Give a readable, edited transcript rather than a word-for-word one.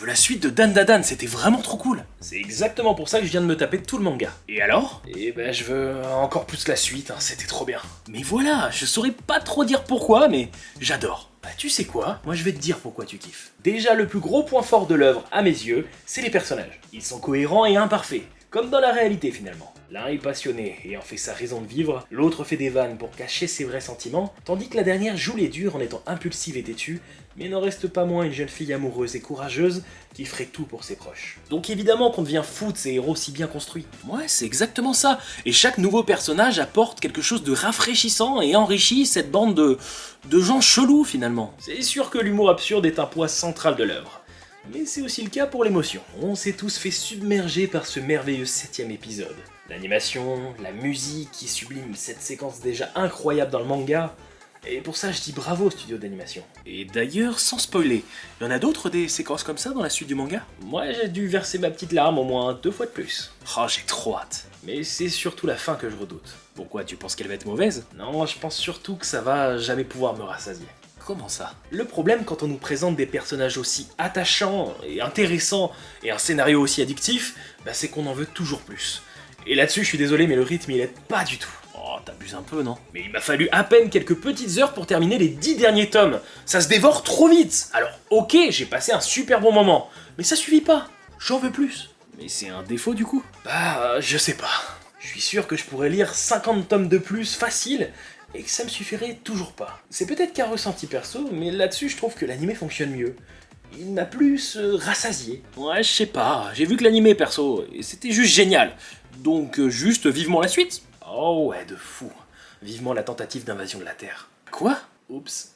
veux la suite de Dan Da Dan, c'était vraiment trop cool. C'est exactement pour ça que je viens de me taper tout le manga. Et alors? Eh ben je veux encore plus la suite, hein, c'était trop bien. Mais voilà, je saurais pas trop dire pourquoi, mais j'adore. Bah tu sais quoi? Moi je vais te dire pourquoi tu kiffes. Déjà le plus gros point fort de l'œuvre, à mes yeux, c'est les personnages. Ils sont cohérents et imparfaits, comme dans la réalité finalement. L'un est passionné et en fait sa raison de vivre, l'autre fait des vannes pour cacher ses vrais sentiments, tandis que la dernière joue les durs en étant impulsive et têtue, mais n'en reste pas moins une jeune fille amoureuse et courageuse qui ferait tout pour ses proches. Donc évidemment qu'on devient fou de ces héros si bien construits. Ouais, c'est exactement ça. Et chaque nouveau personnage apporte quelque chose de rafraîchissant et enrichit cette bande de gens chelous finalement. C'est sûr que l'humour absurde est un poids central de l'œuvre. Mais c'est aussi le cas pour l'émotion. On s'est tous fait submerger par ce merveilleux 7ème épisode. L'animation, la musique qui sublime cette séquence déjà incroyable dans le manga. Et pour ça, je dis bravo au studio d'animation. Et d'ailleurs, sans spoiler, il y en a d'autres des séquences comme ça dans la suite du manga? Moi, j'ai dû verser ma petite larme au moins 2 fois de plus. Oh, j'ai trop hâte. Mais c'est surtout la fin que je redoute. Pourquoi, tu penses qu'elle va être mauvaise? Non, je pense surtout que ça va jamais pouvoir me rassasier. Comment ça? Le problème quand on nous présente des personnages aussi attachants et intéressants et un scénario aussi addictif, bah c'est qu'on en veut toujours plus. Et là-dessus, je suis désolé, mais le rythme il aide pas du tout. Oh, t'abuses un peu, non? Mais il m'a fallu à peine quelques petites heures pour terminer les 10 derniers tomes. Ça se dévore trop vite. Alors, ok, j'ai passé un super bon moment, mais ça suffit pas. J'en veux plus. Mais c'est un défaut du coup? Bah, je sais pas. Je suis sûr que je pourrais lire 50 tomes de plus facile, et que ça me suffirait toujours pas. C'est peut-être qu'un ressenti perso, mais là-dessus je trouve que l'animé fonctionne mieux. Il m'a plus rassasié. Ouais, je sais pas, j'ai vu que l'animé perso, et c'était juste génial. Donc juste vivement la suite. Oh ouais, de fou. Vivement la tentative d'invasion de la Terre. Quoi? Oups.